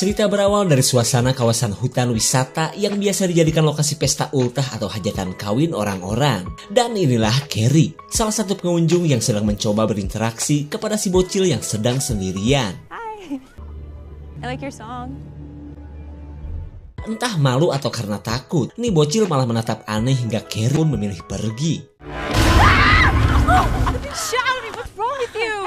Cerita berawal dari suasana kawasan hutan wisata yang biasa dijadikan lokasi pesta ultah atau hajatan kawin orang-orang. Dan inilah Carrie, salah satu pengunjung yang sedang mencoba berinteraksi kepada si bocil yang sedang sendirian. Hi, I like your song. Entah malu atau karena takut, nih bocil malah menatap aneh hingga Carrie pun memilih pergi. Shouting, what's wrong with you?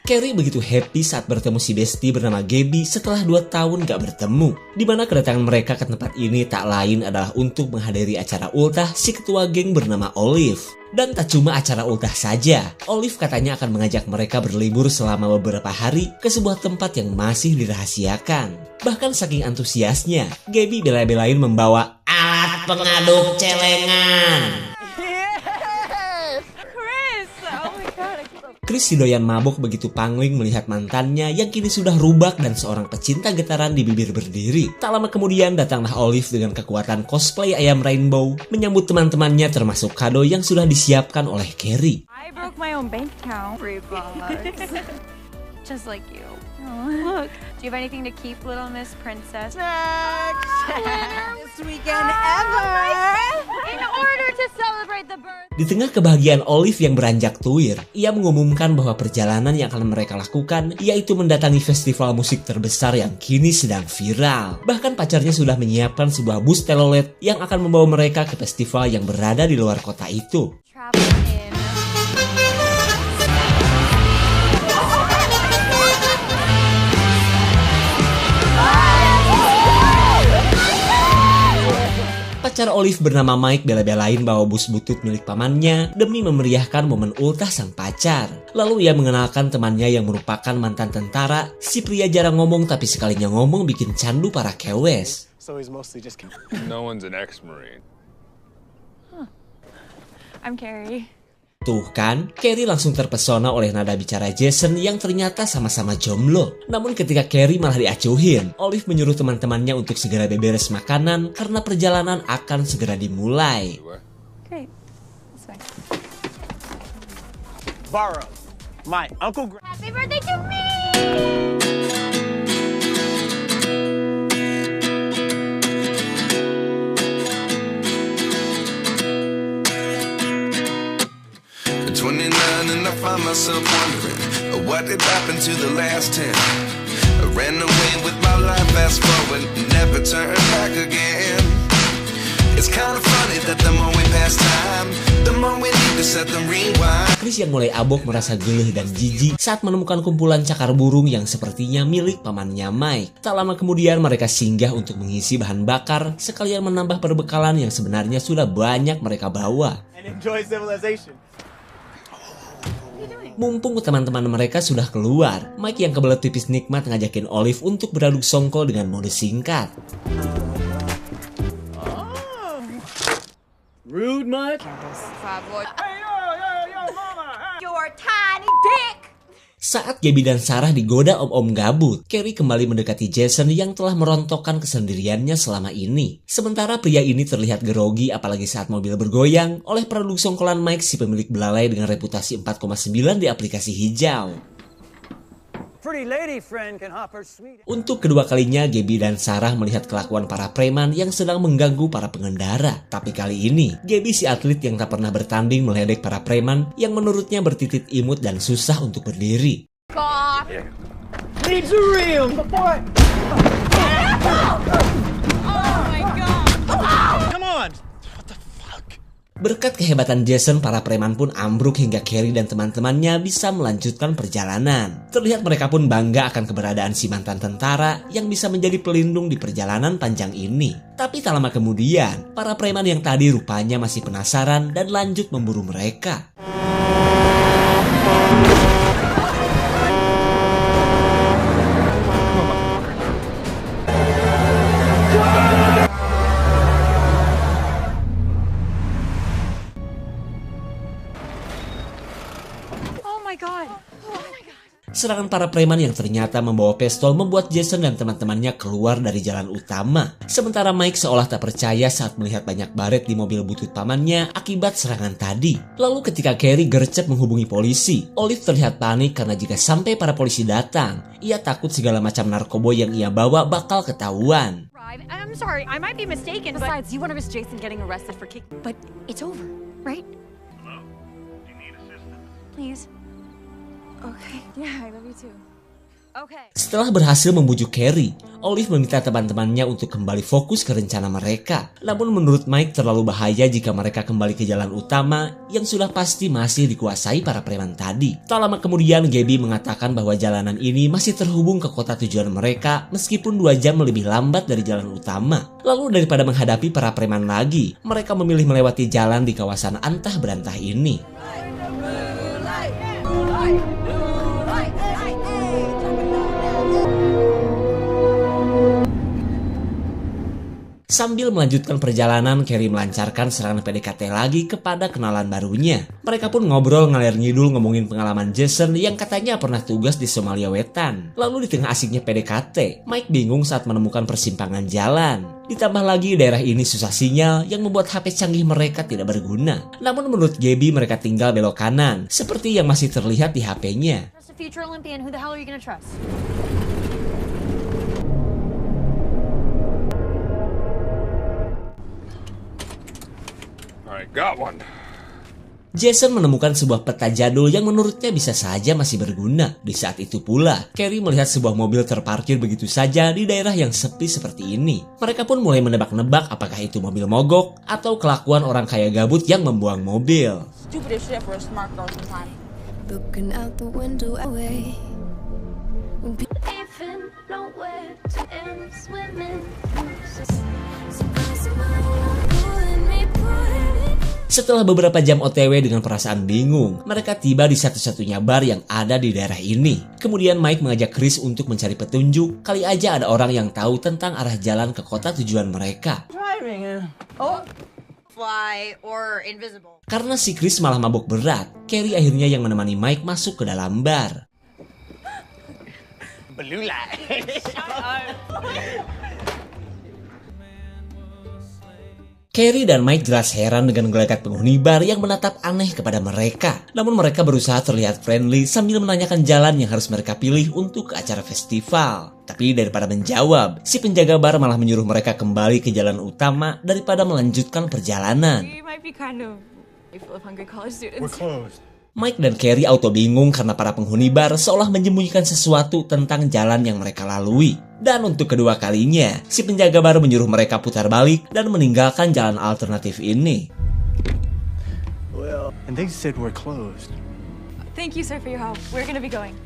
Carrie begitu happy saat bertemu si bestie bernama Gabby setelah 2 tahun gak bertemu. Dimana kedatangan mereka ke tempat ini tak lain adalah untuk menghadiri acara ultah si ketua geng bernama Olive. Dan tak cuma acara ultah saja, Olive katanya akan mengajak mereka berlibur selama beberapa hari ke sebuah tempat yang masih dirahasiakan. Bahkan saking antusiasnya, Gabby bela-belain membawa alat pengaduk celengan. Chris si doyan mabok begitu pangling melihat mantannya yang kini sudah rubak dan seorang pecinta getaran di bibir berdiri. Tak lama kemudian datanglah Olive dengan kekuatan cosplay ayam rainbow menyambut teman-temannya termasuk kado yang sudah disiapkan oleh Carrie. I broke my own bank account. $3. Just like you. Oh, look, do you have anything to keep little Miss Princess? This weekend ever! In order to celebrate the birth. Di tengah kebahagiaan Olive yang beranjak tuir, ia mengumumkan bahwa perjalanan yang akan mereka lakukan yaitu mendatangi festival musik terbesar yang kini sedang viral. Bahkan pacarnya sudah menyiapkan sebuah bus telolet yang akan membawa mereka ke festival yang berada di luar kota itu. Pacar Olive bernama Mike bela-belain bawa bus butut milik pamannya demi memeriahkan momen ultah sang pacar. Lalu ia mengenalkan temannya yang merupakan mantan tentara. Si pria jarang ngomong tapi sekalinya ngomong bikin candu para kewes. So he's mostly just... No one's an ex-Marine. I'm Carrie. Tuh kan, Carrie langsung terpesona oleh nada bicara Jason yang ternyata sama-sama jomblo. Namun ketika Carrie malah diacuhin, Olive menyuruh teman-temannya untuk segera beberes makanan karena perjalanan akan segera dimulai. Great. This way. Borrow. My Uncle... Happy birthday to me! And I find myself wondering what did happen to the last 10. I ran away with my life, fast forward, never turn back again. It's kind of funny that the more we pass time, the more we need to set them rewind. Chris yang mulai abok merasa geleh dan jijik saat menemukan kumpulan cakar burung yang sepertinya milik pamannya Mike. Tak lama kemudian mereka singgah untuk mengisi bahan bakar sekalian menambah perbekalan yang sebenarnya sudah banyak mereka bawa. And enjoy civilization. Mumpung teman-teman mereka sudah keluar, Mike yang kebelet tipis nikmat ngajakin Olive untuk beraduk songkol dengan mode singkat. Rude, Mike? Hey, yo, mama! Your tiny dick! Saat Gabby dan Sarah digoda om-om gabut, Carrie kembali mendekati Jason yang telah merontokkan kesendiriannya selama ini. Sementara pria ini terlihat grogi apalagi saat mobil bergoyang oleh produk songkolan Mike si pemilik belalai dengan reputasi 4,9 di aplikasi hijau. Untuk kedua kalinya, Gabby dan Sarah melihat kelakuan para preman yang sedang mengganggu para pengendara. Tapi kali ini, Gabby si atlet yang tak pernah bertanding meledek para preman yang menurutnya bertitit imut dan susah untuk berdiri. Needs a real before Oh my god! Come on! Berkat kehebatan Jason, para preman pun ambruk hingga Carrie dan teman-temannya bisa melanjutkan perjalanan. Terlihat mereka pun bangga akan keberadaan si mantan tentara yang bisa menjadi pelindung di perjalanan panjang ini. Tapi tak lama kemudian, para preman yang tadi rupanya masih penasaran dan lanjut memburu mereka. Serangan para preman yang ternyata membawa pistol membuat Jason dan teman-temannya keluar dari jalan utama. Sementara Mike seolah tak percaya saat melihat banyak baret di mobil butut pamannya akibat serangan tadi. Lalu ketika Carrie gercep menghubungi polisi, Olive terlihat panik karena jika sampai para polisi datang, ia takut segala macam narkoba yang ia bawa bakal ketahuan. I'm sorry, I might be mistaken, Besides, you want to risk Jason getting arrested for kick, but it's over, right? please. Okay. Yeah, I love you too. Okay. Setelah berhasil membujuk Carrie, Olive meminta teman-temannya untuk kembali fokus ke rencana mereka. Namun menurut Mike terlalu bahaya jika mereka kembali ke jalan utama yang sudah pasti masih dikuasai para preman tadi. Tak lama kemudian Gabby mengatakan bahwa jalanan ini masih terhubung ke kota tujuan mereka meskipun 2 jam lebih lambat dari jalan utama. Lalu daripada menghadapi para preman lagi, mereka memilih melewati jalan di kawasan antah berantah ini. Sambil melanjutkan perjalanan, Carrie melancarkan serangan PDKT lagi kepada kenalan barunya. Mereka pun ngobrol ngalir ngidul ngomongin pengalaman Jason yang katanya pernah tugas di Somalia Wetan. Lalu di tengah asiknya PDKT, Mike bingung saat menemukan persimpangan jalan. Ditambah lagi daerah ini susah sinyal yang membuat HP canggih mereka tidak berguna. Namun menurut Gabby mereka tinggal belok kanan, seperti yang masih terlihat di HP-nya. Trust a future Olympian, who the hell are you gonna trust? All right, got one. Jason menemukan sebuah peta jadul yang menurutnya bisa saja masih berguna. Di saat itu pula, Carrie melihat sebuah mobil terparkir begitu saja di daerah yang sepi seperti ini. Mereka pun mulai menebak-nebak apakah itu mobil mogok atau kelakuan orang kaya gabut yang membuang mobil. Stupid as shit for a smart girl sometimes. Looking out the window away. Even nowhere to end swimming. Setelah beberapa jam OTW dengan perasaan bingung, mereka tiba di satu-satunya bar yang ada di daerah ini. Kemudian Mike mengajak Chris untuk mencari petunjuk. Kali aja ada orang yang tahu tentang arah jalan ke kota tujuan mereka. Driving. Fly or invisible. Karena si Chris malah mabuk berat, Carrie akhirnya yang menemani Mike masuk ke dalam bar. Blue light. Carrie dan Mike jelas heran dengan gelagat penghuni bar yang menatap aneh kepada mereka. Namun mereka berusaha terlihat friendly sambil menanyakan jalan yang harus mereka pilih untuk ke acara festival. Tapi daripada menjawab, si penjaga bar malah menyuruh mereka kembali ke jalan utama daripada melanjutkan perjalanan. We might be kind of full of hungry college students. We're closed. Mike dan Carrie auto bingung karena para penghuni bar seolah menyembunyikan sesuatu tentang jalan yang mereka lalui. Dan untuk kedua kalinya, si penjaga bar menyuruh mereka putar balik dan meninggalkan jalan alternatif ini. Well, and they said we're closed. Thank you, sir, for your help. We're gonna be going.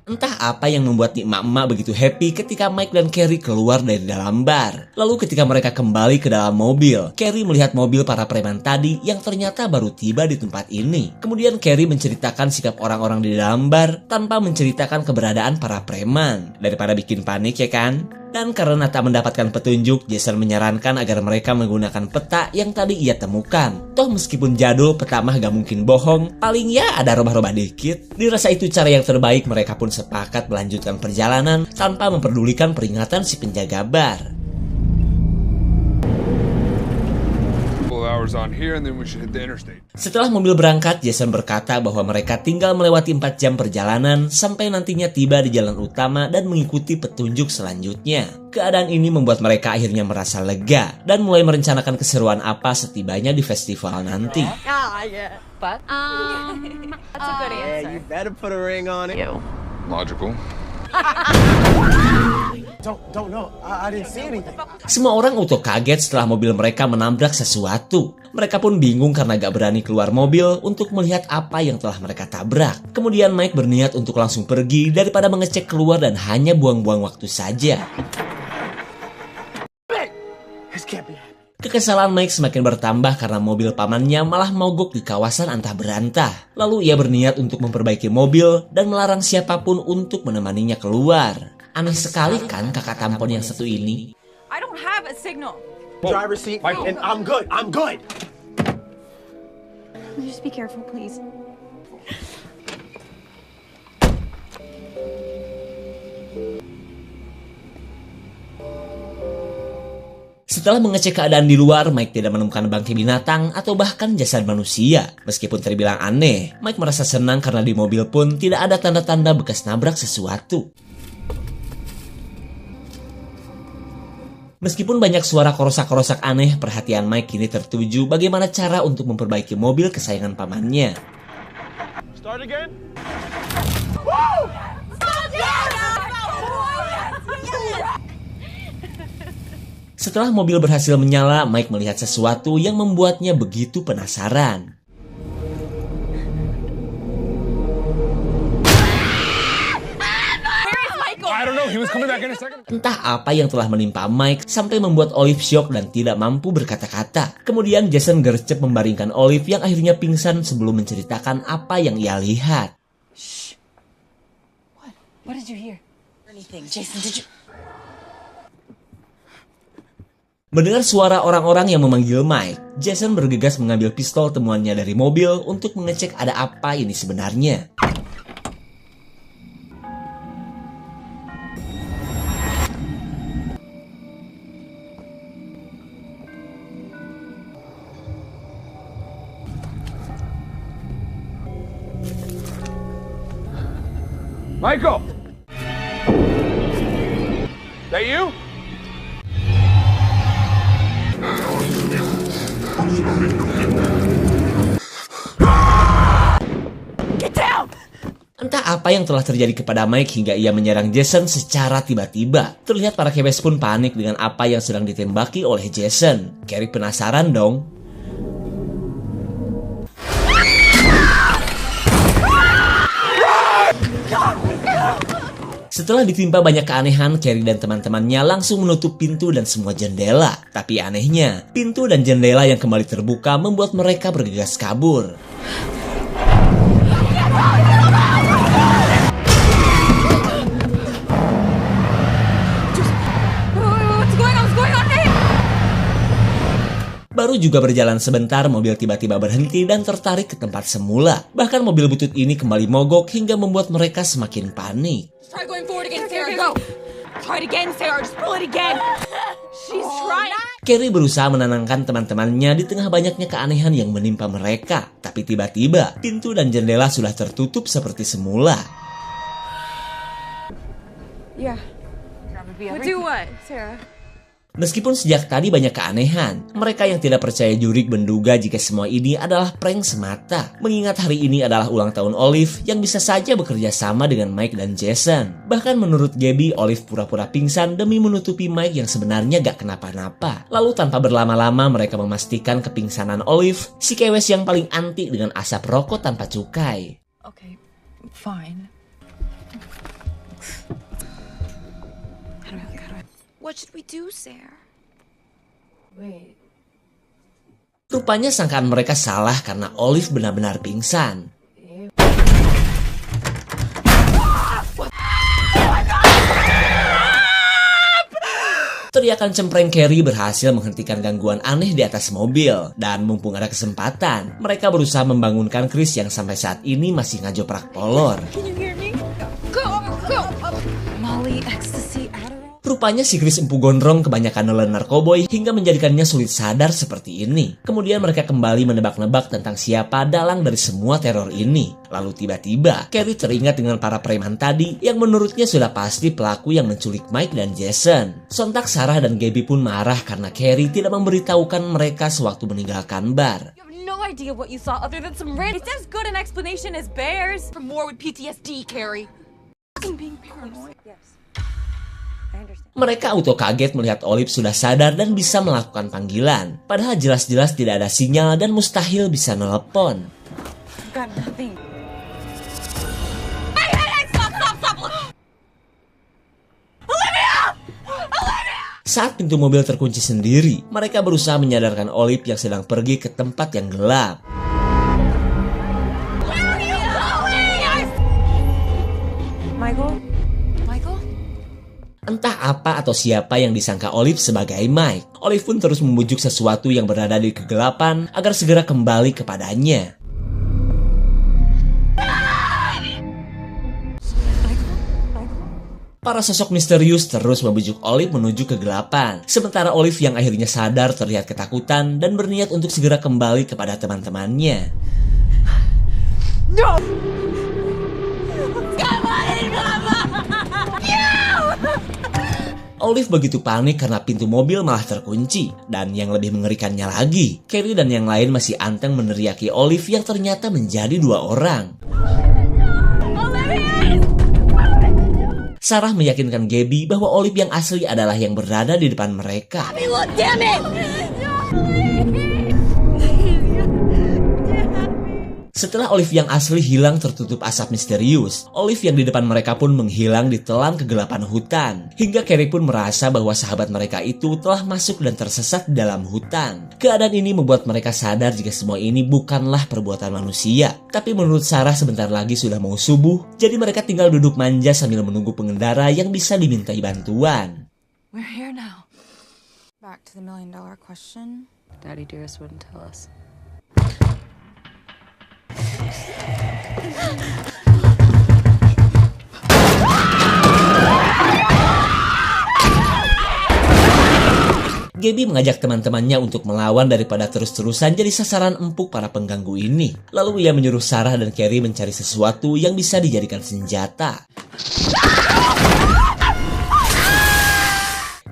Entah apa yang membuat emak-emak begitu happy ketika Mike dan Carrie keluar dari dalam bar. Lalu ketika mereka kembali ke dalam mobil, Carrie melihat mobil para preman tadi yang ternyata baru tiba di tempat ini. Kemudian Carrie menceritakan sikap orang-orang di dalam bar tanpa menceritakan keberadaan para preman. Daripada bikin panik ya kan? Dan karena tak mendapatkan petunjuk, Jason menyarankan agar mereka menggunakan peta yang tadi ia temukan. Toh meskipun jadul, peta mah gak mungkin bohong, paling ya ada robah-robah dikit. Dirasa itu cara yang terbaik, mereka pun sepakat melanjutkan perjalanan tanpa memperdulikan peringatan si penjaga bar. On here and then we should hit the interstate. Setelah mobil berangkat, Jason berkata bahwa mereka tinggal melewati 4 jam perjalanan sampai nantinya tiba di jalan utama dan mengikuti petunjuk selanjutnya. Keadaan ini membuat mereka akhirnya merasa lega dan mulai merencanakan keseruan apa setibanya di festival nanti. Yeah. But that's a good Yeah, answer. you better put a ring on it. Logical. Don't know. I didn't see anything. Semua orang auto kaget setelah mobil mereka menabrak sesuatu. Mereka pun bingung karena gak berani keluar mobil untuk melihat apa yang telah mereka tabrak. Kemudian Mike berniat untuk langsung pergi daripada mengecek keluar dan hanya buang-buang waktu saja. This can't be happening. Kekesalan Mike semakin bertambah karena mobil pamannya malah mogok di kawasan antah berantah. Lalu ia berniat untuk memperbaiki mobil dan melarang siapapun untuk menemaninya keluar. Aneh sekali kan kakak tampon yang satu ini. I don't have a signal. Driver's seat, and I'm good. I'm good. Just be careful, please. Setelah mengecek keadaan di luar, Mike tidak menemukan bangkai binatang atau bahkan jasad manusia. Meskipun terbilang aneh, Mike merasa senang karena di mobil pun tidak ada tanda-tanda bekas nabrak sesuatu. Meskipun banyak suara korosak-korosak aneh, perhatian Mike kini tertuju bagaimana cara untuk memperbaiki mobil kesayangan pamannya. Start again? Setelah mobil berhasil menyala, Mike melihat sesuatu yang membuatnya begitu penasaran. I don't know. He was coming back in a second. Entah apa yang telah menimpa Mike sampai membuat Olive syok dan tidak mampu berkata-kata. Kemudian Jason gercep membaringkan Olive yang akhirnya pingsan sebelum menceritakan apa yang ia lihat. Shh. What did you hear? Anything, Jason? Did you? Mendengar suara orang-orang yang memanggil Mike, Jason bergegas mengambil pistol temuannya dari mobil untuk mengecek ada apa ini sebenarnya. Michael! That you? Entah apa yang telah terjadi kepada Mike hingga ia menyerang Jason secara tiba-tiba. Terlihat para kebes pun panik dengan apa yang sedang ditembaki oleh Jason. Carrie penasaran dong. Setelah ditimpa banyak keanehan, Carrie dan teman-temannya langsung menutup pintu dan semua jendela. Tapi anehnya, pintu dan jendela yang kembali terbuka membuat mereka bergegas kabur. Baru juga berjalan sebentar, mobil tiba-tiba berhenti dan tertarik ke tempat semula. Bahkan mobil butut ini kembali mogok hingga membuat mereka semakin panik. Try going forward again, Sarah. Go. Try it again, Sarah. Just pull it again. She's trying. Carrie berusaha menenangkan teman-temannya di tengah banyaknya keanehan yang menimpa mereka. Tapi tiba-tiba, pintu dan jendela sudah tertutup seperti semula. Yeah. We'll do what, Sarah? Meskipun sejak tadi banyak keanehan, mereka yang tidak percaya jurik menduga jika semua ini adalah prank semata. Mengingat hari ini adalah ulang tahun Olive yang bisa saja bekerja sama dengan Mike dan Jason. Bahkan menurut Gabby, Olive pura-pura pingsan demi menutupi Mike yang sebenarnya gak kenapa-napa. Lalu tanpa berlama-lama mereka memastikan kepingsanan Olive, si kewes yang paling anti dengan asap rokok tanpa cukai. Okay, fine. What should we do, Sarah? Wait. Rupanya sangkaan mereka salah karena Olive benar-benar pingsan. Teriakan cempreng Carrie berhasil menghentikan gangguan aneh di atas mobil. Dan mumpung ada kesempatan, mereka berusaha membangunkan Chris yang sampai saat ini masih ngajoprak polor. Can you hear me? Go! Molly, ecstasy, Adderall. Rupanya si Chris empu gondrong kebanyakan nelen narkoboy hingga menjadikannya sulit sadar seperti ini. Kemudian mereka kembali menebak-nebak tentang siapa dalang dari semua teror ini. Lalu tiba-tiba, Carrie teringat dengan para preman tadi yang menurutnya sudah pasti pelaku yang menculik Mike dan Jason. Sontak Sarah dan Gabby pun marah karena Carrie tidak memberitahukan mereka sewaktu meninggalkan bar. You have no idea what you saw other than some random. It's as good an explanation as bears. For more with PTSD, Carrie. Being paranoid. Yes. I understand. Mereka auto kaget melihat Olive sudah sadar dan bisa melakukan panggilan. Padahal jelas-jelas tidak ada sinyal dan mustahil bisa nelpon. Got nothing. Hey, stop! Saat pintu mobil terkunci sendiri, mereka berusaha menyadarkan Olive yang sedang pergi ke tempat yang gelap. Michael? Entah apa atau siapa yang disangka Olive sebagai Mike. Olive pun terus membujuk sesuatu yang berada di kegelapan agar segera kembali kepadanya. Para sosok misterius terus membujuk Olive menuju kegelapan. Sementara Olive yang akhirnya sadar terlihat ketakutan dan berniat untuk segera kembali kepada teman-temannya. No! Olive begitu panik karena pintu mobil malah terkunci. Dan yang lebih mengerikannya lagi, Carrie dan yang lain masih anteng meneriaki Olive yang ternyata menjadi 2 orang. Sarah meyakinkan Gabby bahwa Olive yang asli adalah yang berada di depan mereka. Setelah Olive yang asli hilang tertutup asap misterius, Olive yang di depan mereka pun menghilang di telan kegelapan hutan. Hingga Carrie pun merasa bahwa sahabat mereka itu telah masuk dan tersesat di dalam hutan. Keadaan ini membuat mereka sadar jika semua ini bukanlah perbuatan manusia. Tapi menurut Sarah sebentar lagi sudah mau subuh, jadi mereka tinggal duduk manja sambil menunggu pengendara yang bisa dimintai bantuan. We're here now. Back to the $1 million question. Daddy dearest wouldn't tell us. Gabby mengajak teman-temannya untuk melawan daripada terus-terusan jadi sasaran empuk para pengganggu ini. Lalu ia menyuruh Sarah dan Carrie mencari sesuatu yang bisa dijadikan senjata.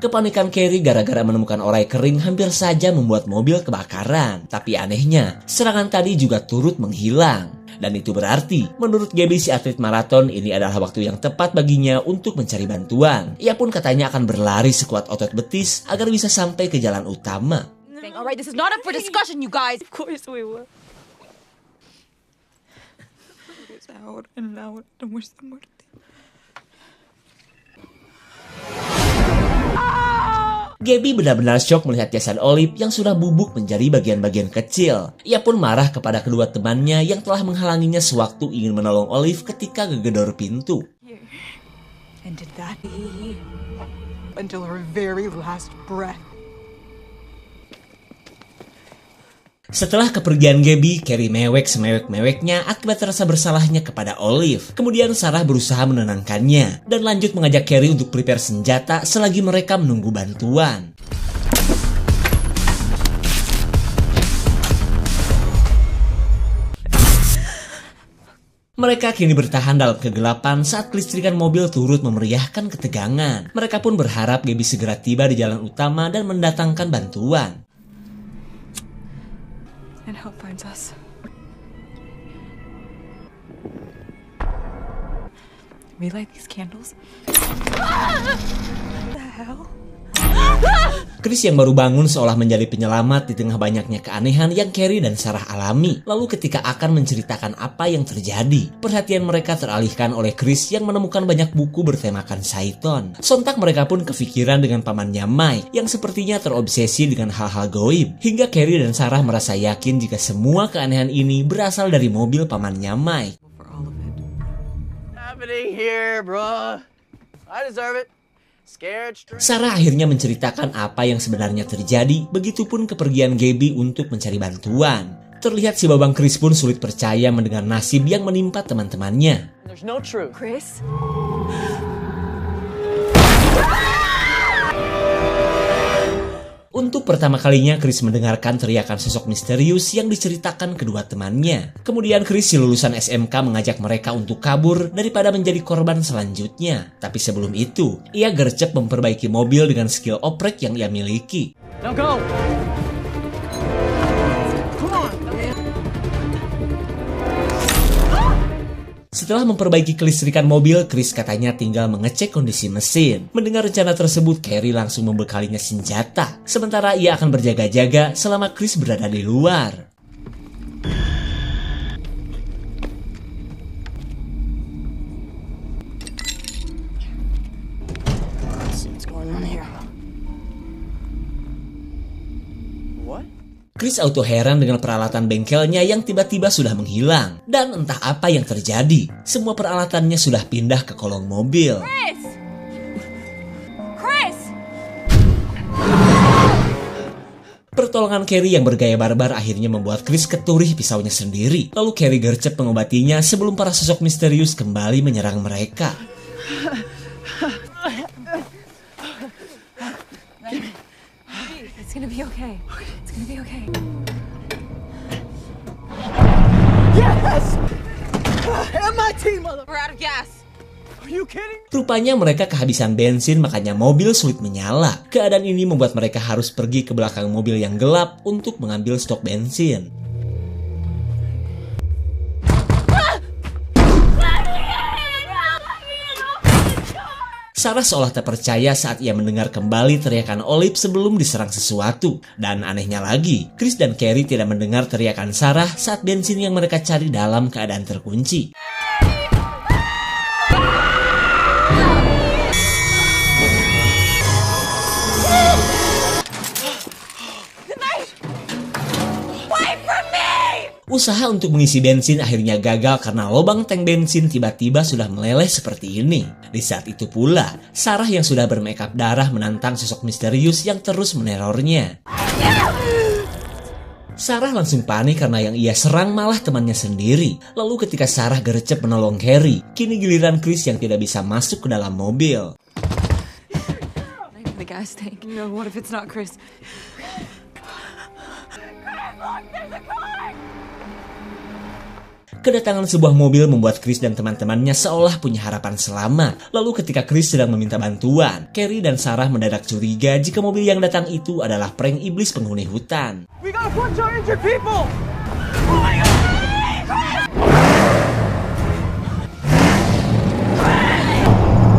Kepanikan Carrie gara-gara menemukan orai kering hampir saja membuat mobil kebakaran. Tapi anehnya, serangan tadi juga turut menghilang. Dan itu berarti, menurut Gabby si atlet maraton, ini adalah waktu yang tepat baginya untuk mencari bantuan. Ia pun katanya akan berlari sekuat otot betis agar bisa sampai ke jalan utama. Alright, this is not up for discussion, you guys. Of course we will. Ahora, muerte. Gabby benar-benar syok melihat jasad Olive yang sudah bubuk menjadi bagian-bagian kecil. Ia pun marah kepada kedua temannya yang telah menghalanginya sewaktu ingin menolong Olive ketika gegedor pintu. And did that until her very last breath. Setelah kepergian Gabby, Carrie mewek semewek-meweknya akibat rasa bersalahnya kepada Olive. Kemudian Sarah berusaha menenangkannya dan lanjut mengajak Carrie untuk prepare senjata selagi mereka menunggu bantuan. Mereka kini bertahan dalam kegelapan saat kelistrikan mobil turut memeriahkan ketegangan. Mereka pun berharap Gabby segera tiba di jalan utama dan mendatangkan bantuan. And help finds us. Relight these candles. What the hell? Chris yang baru bangun seolah menjadi penyelamat di tengah banyaknya keanehan yang Carrie dan Sarah alami. Lalu ketika akan menceritakan apa yang terjadi, perhatian mereka teralihkan oleh Chris yang menemukan banyak buku bertemakan Saiton. Sontak mereka pun kepikiran dengan pamannya Mike yang sepertinya terobsesi dengan hal-hal goib. Hingga Carrie dan Sarah merasa yakin jika semua keanehan ini berasal dari mobil pamannya Mike. Happening here, bro. I deserve it. Sarah akhirnya menceritakan apa yang sebenarnya terjadi, begitupun kepergian Gabby untuk mencari bantuan. Terlihat si babang Chris pun sulit percaya mendengar nasib yang menimpa teman-temannya. Chris? Untuk pertama kalinya Chris mendengarkan teriakan sosok misterius yang diceritakan kedua temannya. Kemudian Chris si lulusan SMK mengajak mereka untuk kabur daripada menjadi korban selanjutnya. Tapi sebelum itu, ia gercep memperbaiki mobil dengan skill oprek yang ia miliki. Now go. Setelah memperbaiki kelistrikan mobil, Chris katanya tinggal mengecek kondisi mesin. Mendengar rencana tersebut, Carrie langsung membekalinya senjata. Sementara ia akan berjaga-jaga selama Chris berada di luar. Chris auto heran dengan peralatan bengkelnya yang tiba-tiba sudah menghilang. Dan entah apa yang terjadi, semua peralatannya sudah pindah ke kolong mobil. Chris! Pertolongan Carrie yang bergaya barbar akhirnya membuat Chris keturih pisaunya sendiri. Lalu Carrie gercep mengobatinya sebelum para sosok misterius kembali menyerang mereka. be okay. It's gonna be okay. Yes! MIT, mother... We're out of gas. Are you kidding? Rupanya mereka kehabisan bensin, makanya mobil sulit menyala. Keadaan ini membuat mereka harus pergi ke belakang mobil yang gelap untuk mengambil stok bensin. Sarah seolah tak percaya saat ia mendengar kembali teriakan Olive sebelum diserang sesuatu. Dan anehnya lagi, Chris dan Carrie tidak mendengar teriakan Sarah saat bensin yang mereka cari dalam keadaan terkunci. Usaha untuk mengisi bensin akhirnya gagal karena lubang tank bensin tiba-tiba sudah meleleh seperti ini. Di saat itu pula, Sarah yang sudah bermakeup darah menantang sosok misterius yang terus menerornya. Sarah langsung panik karena yang ia serang malah temannya sendiri. Lalu ketika Sarah gercep menolong Carrie, kini giliran Chris yang tidak bisa masuk ke dalam mobil. The gas tank. No, what if it's not Chris? Kedatangan sebuah mobil membuat Chris dan teman-temannya seolah punya harapan selamat. Lalu ketika Chris sedang meminta bantuan, Carrie dan Sarah mendadak curiga jika mobil yang datang itu adalah prank iblis penghuni hutan. We got a bunch of injured people! Oh my God!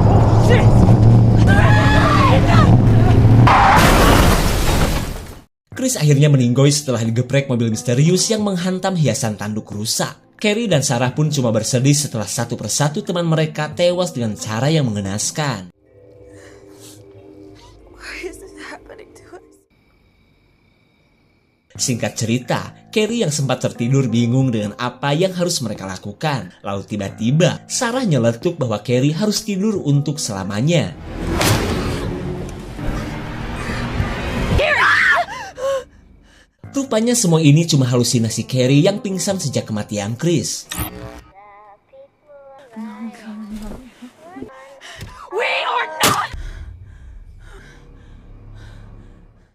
Oh shit! Chris akhirnya meninggoy setelah digeprek mobil misterius yang menghantam hiasan tanduk rusak. Carrie dan Sarah pun cuma bersedih setelah satu persatu teman mereka tewas dengan cara yang mengenaskan. Why is this happening to us? Singkat cerita, Carrie yang sempat tertidur bingung dengan apa yang harus mereka lakukan. Lalu tiba-tiba, Sarah nyeletuk bahwa Carrie harus tidur untuk selamanya. Rupanya semua ini cuma halusinasi Carrie yang pingsan sejak kematian Chris.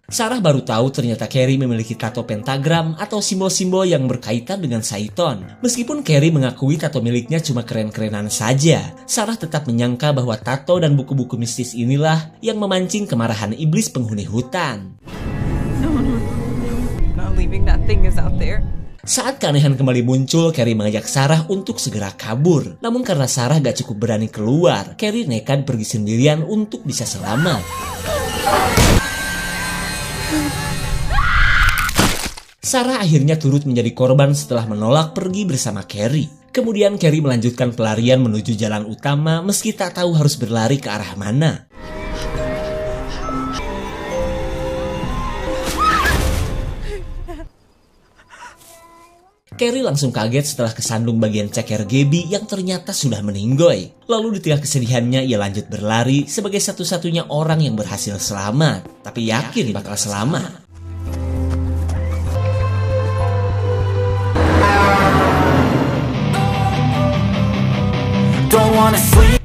Sarah baru tahu ternyata Carrie memiliki tato pentagram atau simbol-simbol yang berkaitan dengan Satan. Meskipun Carrie mengakui tato miliknya cuma keren-kerenan saja, Sarah tetap menyangka bahwa tato dan buku-buku mistis inilah yang memancing kemarahan iblis penghuni hutan. That thing is out there. Saat keanehan kembali muncul, Carrie mengajak Sarah untuk segera kabur. Namun karena Sarah gak cukup berani keluar, Carrie nekat pergi sendirian untuk bisa selamat. Sarah akhirnya turut menjadi korban setelah menolak pergi bersama Carrie. Kemudian Carrie melanjutkan pelarian menuju jalan utama meski tak tahu harus berlari ke arah mana. Carrie langsung kaget setelah kesandung bagian ceker Gabby yang ternyata sudah meninggoy. Lalu di tengah kesedihannya ia lanjut berlari sebagai satu-satunya orang yang berhasil selamat. Tapi yakin bakal selamat.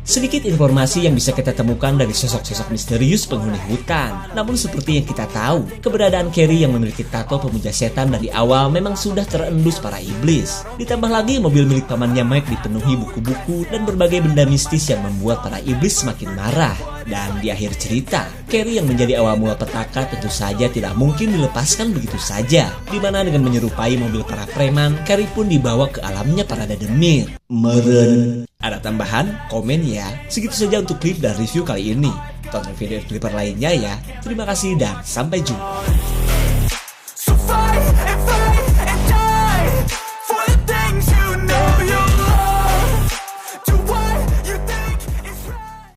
Sedikit informasi yang bisa kita temukan dari sosok-sosok misterius penghuni hutan. Namun seperti yang kita tahu, keberadaan Carrie yang memiliki tato pemuja setan dari awal memang sudah terendus para iblis. Ditambah lagi mobil milik pamannya Mike dipenuhi buku-buku dan berbagai benda mistis yang membuat para iblis semakin marah. Dan di akhir cerita, Carrie yang menjadi awal mula petaka tentu saja tidak mungkin dilepaskan begitu saja. Dimana dengan menyerupai mobil para preman, Carrie pun dibawa ke alamnya para dedemit. Meren. Ada tambahan? Komen ya. Segitu saja untuk klip dan review kali ini. Tonton video klipper lainnya ya. Terima kasih dan sampai jumpa.